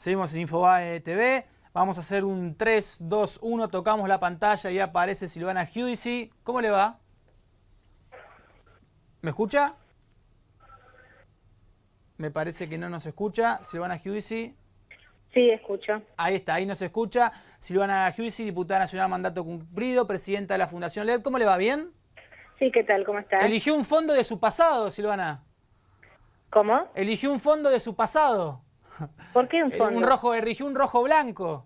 Seguimos en Infobae TV. Vamos a hacer un 3, 2, 1. Tocamos la pantalla y aparece Silvana Giudici. ¿Cómo le va? ¿Me escucha? Me parece que no nos escucha. Silvana Giudici. Sí, escucho. Ahí está, ahí nos escucha. Silvana Giudici, diputada nacional, mandato cumplido, presidenta de la Fundación LED. ¿Cómo le va? ¿Bien? Sí, ¿qué tal? ¿Cómo estás? Eligió un fondo de su pasado, Silvana. ¿Cómo? Eligió un fondo de su pasado. ¿Por qué un fondo? Eligió un rojo blanco.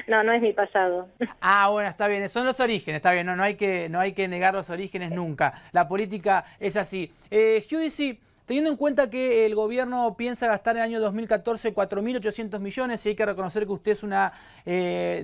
No, no es mi pasado. Ah, bueno, está bien, son los orígenes, está bien, no hay que negar los orígenes nunca. La política es así. Giudici, teniendo en cuenta que el gobierno piensa gastar en el año 2014 4.800 millones, y hay que reconocer que usted es una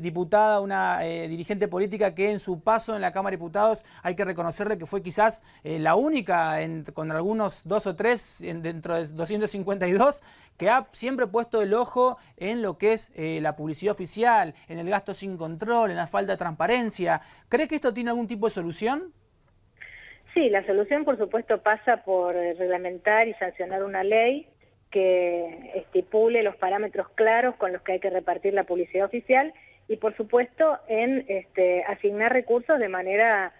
diputada, una dirigente política que en su paso en la Cámara de Diputados hay que reconocerle que fue quizás la única, con algunos 2 o 3 dentro de 252, que ha siempre puesto el ojo en lo que es la publicidad oficial, en el gasto sin control, en la falta de transparencia. ¿Cree que esto tiene algún tipo de solución? Sí, la solución por supuesto pasa por reglamentar y sancionar una ley que estipule los parámetros claros con los que hay que repartir la publicidad oficial y por supuesto en asignar recursos de manera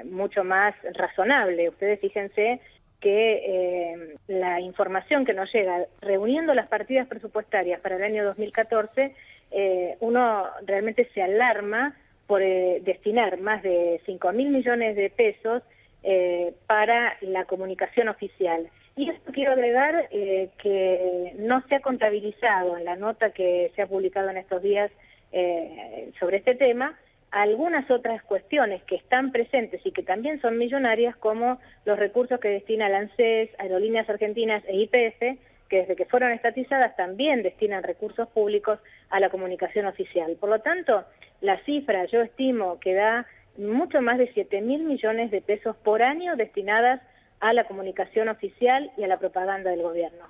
mucho más razonable. Ustedes fíjense que la información que nos llega, reuniendo las partidas presupuestarias para el año 2014, uno realmente se alarma por destinar más de 5.000 millones de pesos para la comunicación oficial. Y esto quiero agregar que no se ha contabilizado en la nota que se ha publicado en estos días sobre este tema, algunas otras cuestiones que están presentes y que también son millonarias, como los recursos que destina la ANSES, Aerolíneas Argentinas e YPF, que desde que fueron estatizadas también destinan recursos públicos a la comunicación oficial. Por lo tanto, la cifra yo estimo que da mucho más de 7.000 millones de pesos por año destinadas a la comunicación oficial y a la propaganda del gobierno.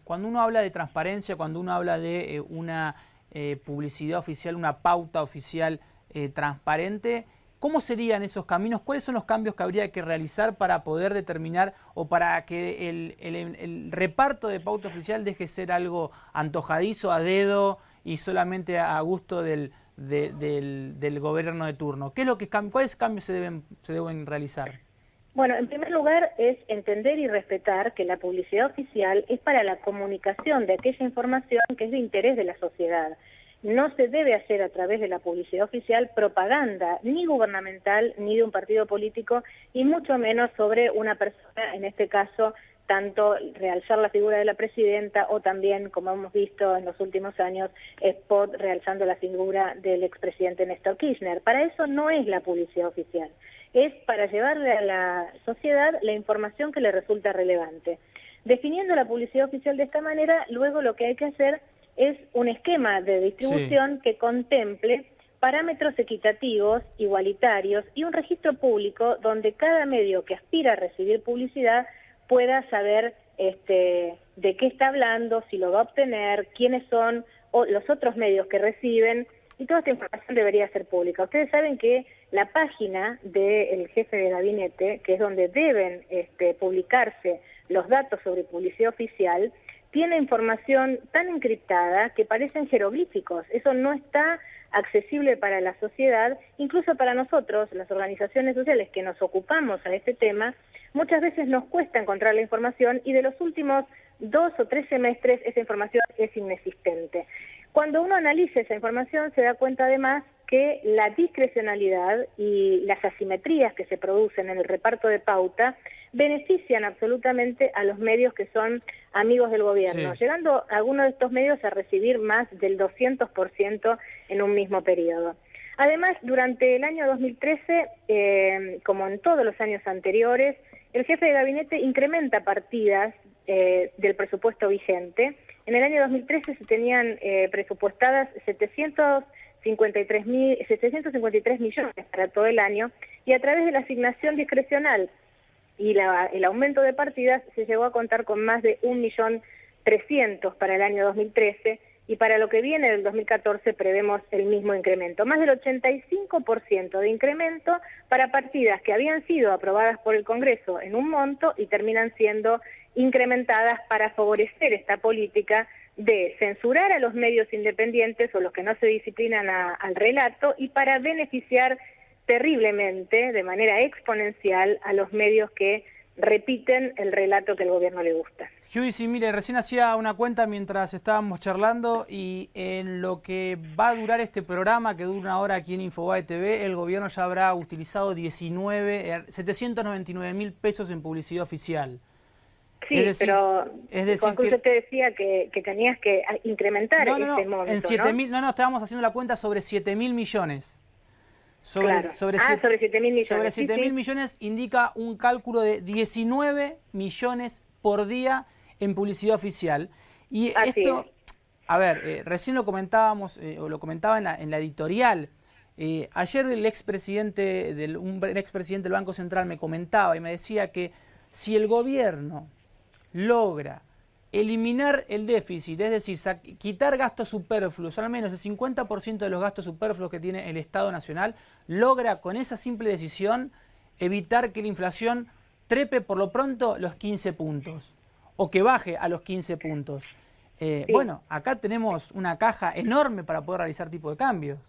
Cuando uno habla de transparencia, cuando uno habla de una publicidad oficial, una pauta oficial transparente, ¿cómo serían esos caminos? ¿Cuáles son los cambios que habría que realizar para poder determinar o para que el reparto de pauta oficial deje de ser algo antojadizo, a dedo y solamente a gusto del gobierno de turno? ¿Cuáles cambios se deben realizar? Bueno, en primer lugar es entender y respetar que la publicidad oficial es para la comunicación de aquella información que es de interés de la sociedad. No se debe hacer a través de la publicidad oficial propaganda ni gubernamental ni de un partido político y mucho menos sobre una persona, en este caso tanto realzar la figura de la presidenta o también, como hemos visto en los últimos años, spot realzando la figura del expresidente Néstor Kirchner. Para eso no es la publicidad oficial, es para llevarle a la sociedad la información que le resulta relevante. Definiendo la publicidad oficial de esta manera, luego lo que hay que hacer es un esquema de distribución que contemple parámetros equitativos, igualitarios y un registro público donde cada medio que aspira a recibir publicidad pueda saber de qué está hablando, si lo va a obtener, quiénes son o los otros medios que reciben, y toda esta información debería ser pública. Ustedes saben que la página del jefe de gabinete, que es donde deben publicarse los datos sobre publicidad oficial, tiene información tan encriptada que parecen jeroglíficos. Eso no está accesible para la sociedad, incluso para nosotros, las organizaciones sociales que nos ocupamos a este tema, muchas veces nos cuesta encontrar la información y de los últimos 2 o 3 semestres esa información es inexistente. Cuando uno analiza esa información se da cuenta además que la discrecionalidad y las asimetrías que se producen en el reparto de pauta benefician absolutamente a los medios que son amigos del gobierno, llegando algunos de estos medios a recibir más del 200% en un mismo periodo. Además, durante el año 2013, como en todos los años anteriores, el jefe de gabinete incrementa partidas del presupuesto vigente. En el año 2013 se tenían presupuestadas 753 millones para todo el año y a través de la asignación discrecional y el aumento de partidas se llegó a contar con más de 1.300.000 para el año 2013 y para lo que viene del 2014 prevemos el mismo incremento, más del 85% de incremento para partidas que habían sido aprobadas por el Congreso en un monto y terminan siendo incrementadas para favorecer esta política de censurar a los medios independientes o los que no se disciplinan al relato y para beneficiar terriblemente, de manera exponencial, a los medios que repiten el relato que al gobierno le gusta. Giudici, mire, recién hacía una cuenta mientras estábamos charlando y en lo que va a durar este programa, que dura 1 hora aquí en Infobae TV, el gobierno ya habrá utilizado 799.000 pesos en publicidad oficial. Sí, pero concluso te decía que tenías que incrementar ese monto, en 7.000, ¿no? Estábamos haciendo la cuenta sobre 7.000 millones. Sobre 7.000 millones. Sobre 7.000 millones indica un cálculo de 19 millones por día en publicidad oficial. Y Así esto, es. a ver, recién lo comentábamos, o lo comentaba en la editorial. Ayer un expresidente del Banco Central me comentaba y me decía que si el gobierno logra eliminar el déficit, es decir, quitar gastos superfluos, al menos el 50% de los gastos superfluos que tiene el Estado Nacional, logra con esa simple decisión evitar que la inflación trepe por lo pronto los 15 puntos o que baje a los 15 puntos. Sí. Bueno, acá tenemos una caja enorme para poder realizar tipo de cambios.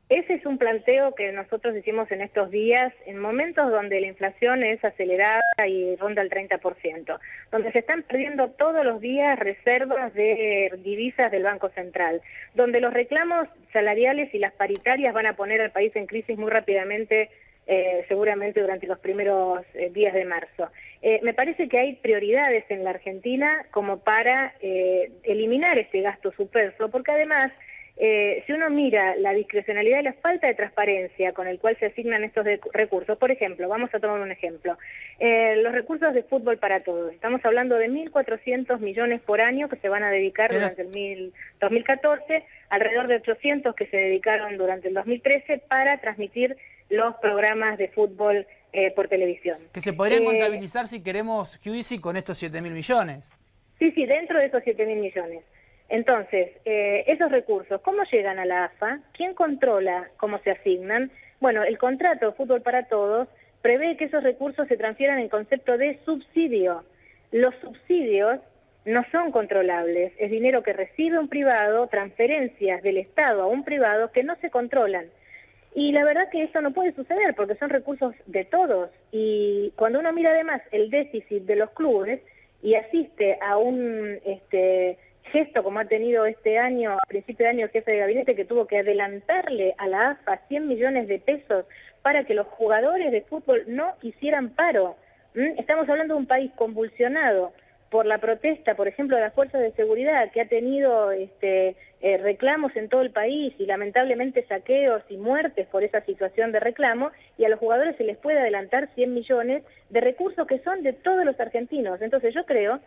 Ese es un planteo que nosotros hicimos en estos días, en momentos donde la inflación es acelerada y ronda el 30%, donde se están perdiendo todos los días reservas de divisas del Banco Central, donde los reclamos salariales y las paritarias van a poner al país en crisis muy rápidamente, seguramente durante los primeros días de marzo. Me parece que hay prioridades en la Argentina como para eliminar ese gasto superfluo, porque además, si uno mira la discrecionalidad y la falta de transparencia con el cual se asignan estos recursos, por ejemplo, vamos a tomar un ejemplo, los recursos de Fútbol para Todos, estamos hablando de 1.400 millones por año que se van a dedicar durante el 2014, alrededor de 800 que se dedicaron durante el 2013 para transmitir los programas de fútbol por televisión. Que se podrían contabilizar, si queremos, Giudici, con estos 7.000 millones. Sí, dentro de esos 7.000 millones. Entonces, esos recursos, ¿cómo llegan a la AFA? ¿Quién controla cómo se asignan? Bueno, el contrato Fútbol para Todos prevé que esos recursos se transfieran en concepto de subsidio. Los subsidios no son controlables, es dinero que recibe un privado, transferencias del Estado a un privado que no se controlan. Y la verdad que eso no puede suceder porque son recursos de todos. Y cuando uno mira además el déficit de los clubes y asiste a un gesto como ha tenido este año, a principio de año, el jefe de gabinete que tuvo que adelantarle a la AFA 100 millones de pesos para que los jugadores de fútbol no hicieran paro. Estamos hablando de un país convulsionado por la protesta, por ejemplo, de las fuerzas de seguridad, que ha tenido reclamos en todo el país y lamentablemente saqueos y muertes por esa situación de reclamo, y a los jugadores se les puede adelantar 100 millones de recursos que son de todos los argentinos. Entonces yo creo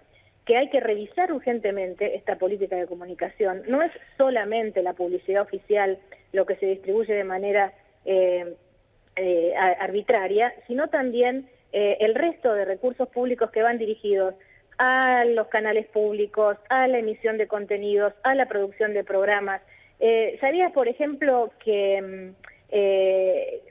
que hay que revisar urgentemente esta política de comunicación. No es solamente la publicidad oficial lo que se distribuye de manera arbitraria, sino también el resto de recursos públicos que van dirigidos a los canales públicos, a la emisión de contenidos, a la producción de programas. ¿Sabías, por ejemplo, que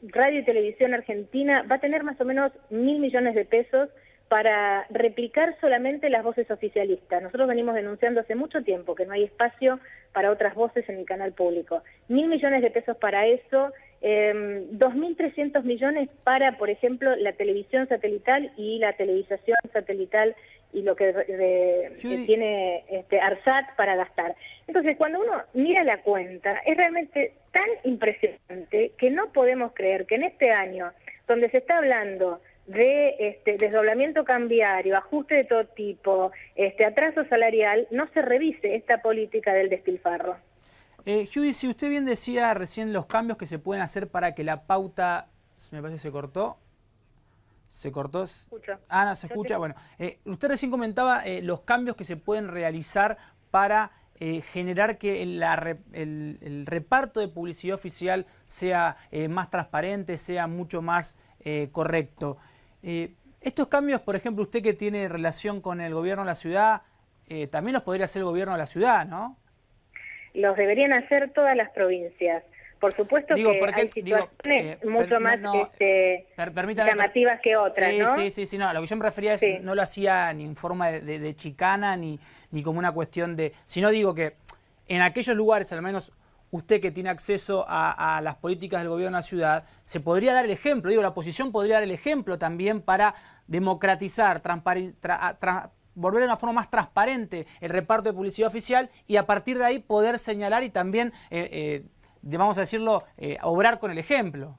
Radio y Televisión Argentina va a tener más o menos 1.000 millones de pesos para replicar solamente las voces oficialistas? Nosotros venimos denunciando hace mucho tiempo que no hay espacio para otras voces en el canal público. 1.000 millones de pesos para eso, 2.300 millones para, por ejemplo, la televisión satelital y la televisación satelital y lo que tiene ARSAT para gastar. Entonces, cuando uno mira la cuenta, es realmente tan impresionante que no podemos creer que en este año, donde se está hablando de desdoblamiento cambiario, ajuste de todo tipo, atraso salarial, no se revise esta política del despilfarro. Giudici, usted bien decía recién los cambios que se pueden hacer para que la pauta, me parece que se cortó. ¿Se cortó? Escucho. Ah, no, se escucha. Bueno, usted recién comentaba los cambios que se pueden realizar para generar que el reparto de publicidad oficial sea más transparente, sea mucho más correcto. Estos cambios, por ejemplo, usted que tiene relación con el gobierno de la ciudad, también los podría hacer el gobierno de la ciudad, ¿no? Los deberían hacer todas las provincias, Por supuesto que hay situaciones mucho más llamativas que otras, ¿no? Sí, no, lo que yo me refería es, no lo hacía ni en forma de chicana, ni como una cuestión de... Sino digo que en aquellos lugares, al menos usted que tiene acceso a las políticas del gobierno de la ciudad, se podría dar el ejemplo, digo, la oposición podría dar el ejemplo también para democratizar, volver de una forma más transparente el reparto de publicidad oficial y a partir de ahí poder señalar y también... vamos a decirlo, obrar con el ejemplo.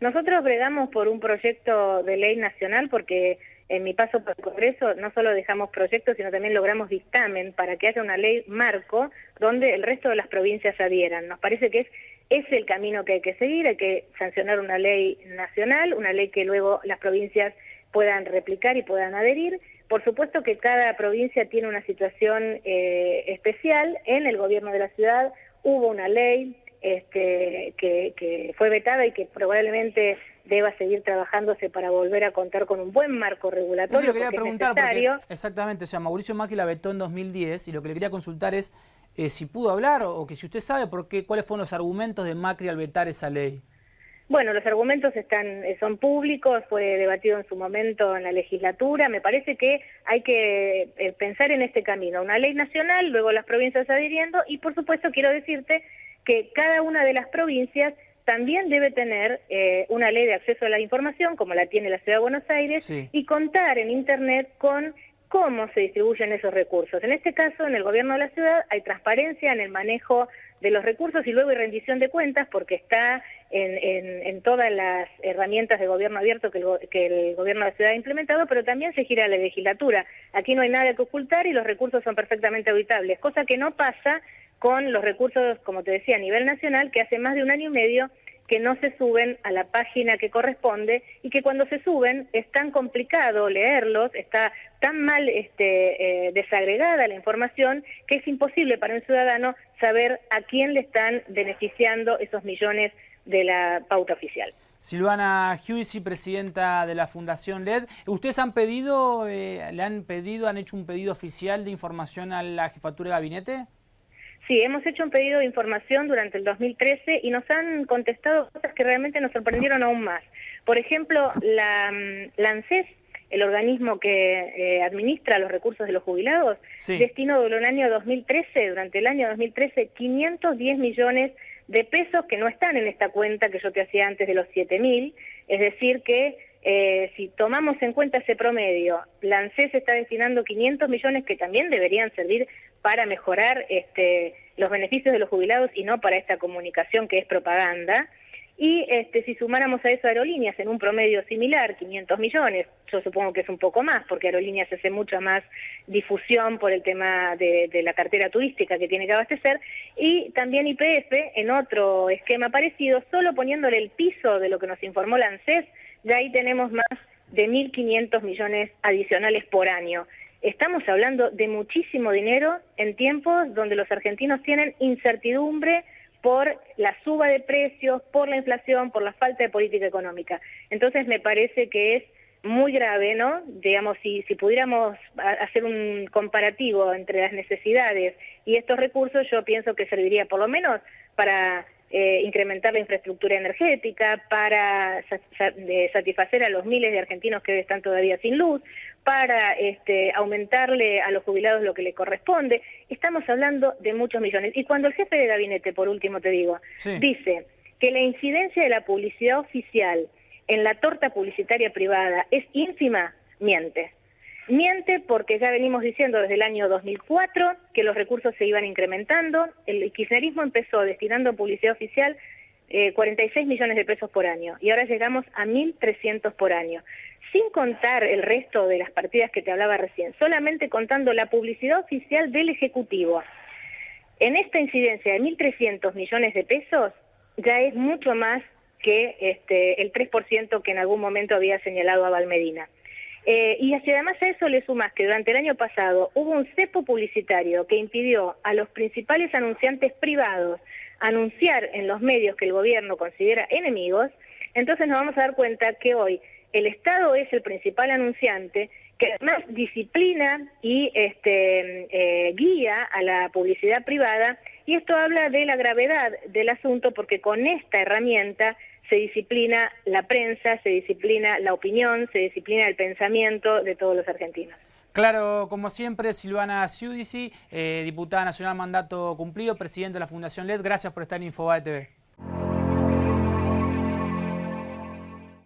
Nosotros bregamos por un proyecto de ley nacional porque en mi paso por el Congreso no solo dejamos proyectos, sino también logramos dictamen para que haya una ley marco donde el resto de las provincias adhieran. Nos parece que es el camino que hay que seguir, hay que sancionar una ley nacional, una ley que luego las provincias puedan replicar y puedan adherir. Por supuesto que cada provincia tiene una situación especial. En el gobierno de la ciudad hubo una ley que fue vetada y que probablemente deba seguir trabajándose para volver a contar con un buen marco regulatorio. Eso lo quería preguntar porque, exactamente, o sea, Mauricio Macri la vetó en 2010 y lo que le quería consultar es si pudo hablar o que si usted sabe cuáles fueron los argumentos de Macri al vetar esa ley. Bueno, los argumentos son públicos, fue debatido en su momento en la legislatura. Me parece que hay que pensar en este camino, una ley nacional, luego las provincias adhiriendo y por supuesto quiero decirte que cada una de las provincias también debe tener una ley de acceso a la información, como la tiene la Ciudad de Buenos Aires, y contar en Internet con cómo se distribuyen esos recursos. En este caso, en el gobierno de la ciudad hay transparencia en el manejo de los recursos y luego hay rendición de cuentas porque está en todas las herramientas de gobierno abierto que el gobierno de la ciudad ha implementado, pero también se gira a la legislatura. Aquí no hay nada que ocultar y los recursos son perfectamente auditables, cosa que no pasa con los recursos, como te decía, a nivel nacional, que hace más de 1 año y medio que no se suben a la página que corresponde y que cuando se suben es tan complicado leerlos, está tan mal desagregada la información que es imposible para un ciudadano saber a quién le están beneficiando esos millones de la pauta oficial. Silvana Giudici, presidenta de la Fundación LED. ¿Ustedes han hecho un pedido oficial de información a la jefatura de gabinete? Sí, hemos hecho un pedido de información durante el 2013 y nos han contestado cosas que realmente nos sorprendieron aún más. Por ejemplo, la ANSES, el organismo que administra los recursos de los jubilados, destinó durante el año 2013, 510 millones de pesos que no están en esta cuenta que yo te hacía antes de los 7.000, es decir que si tomamos en cuenta ese promedio, la ANSES está destinando 500 millones que también deberían servir para mejorar los beneficios de los jubilados y no para esta comunicación que es propaganda. Y si sumáramos a eso Aerolíneas en un promedio similar, 500 millones, yo supongo que es un poco más, porque Aerolíneas hace mucha más difusión por el tema de la cartera turística que tiene que abastecer, y también YPF, en otro esquema parecido, solo poniéndole el piso de lo que nos informó la ANSES, ya ahí tenemos más de 1.500 millones adicionales por año. Estamos hablando de muchísimo dinero en tiempos donde los argentinos tienen incertidumbre por la suba de precios, por la inflación, por la falta de política económica. Entonces me parece que es muy grave, ¿no? Digamos, si pudiéramos hacer un comparativo entre las necesidades y estos recursos, yo pienso que serviría por lo menos para incrementar la infraestructura energética, para satisfacer a los miles de argentinos que están todavía sin luz, para aumentarle a los jubilados lo que le corresponde. Estamos hablando de muchos millones. Y cuando el jefe de gabinete, por último te digo, dice que la incidencia de la publicidad oficial en la torta publicitaria privada es ínfima, miente. Miente porque ya venimos diciendo desde el año 2004 que los recursos se iban incrementando. El kirchnerismo empezó destinando publicidad oficial 46 millones de pesos por año y ahora llegamos a 1.300 por año. Sin contar el resto de las partidas que te hablaba recién, solamente contando la publicidad oficial del Ejecutivo. En esta incidencia de 1.300 millones de pesos ya es mucho más que el 3% que en algún momento había señalado a Valmedina. Y además a eso le sumas que durante el año pasado hubo un cepo publicitario que impidió a los principales anunciantes privados anunciar en los medios que el gobierno considera enemigos. Entonces nos vamos a dar cuenta que hoy el Estado es el principal anunciante que además disciplina y guía a la publicidad privada Y esto habla de la gravedad del asunto porque con esta herramienta se disciplina la prensa, se disciplina la opinión, se disciplina el pensamiento de todos los argentinos. Claro, como siempre, Silvana Giudici, diputada nacional, mandato cumplido, presidente de la Fundación LED. Gracias por estar en Infobae TV.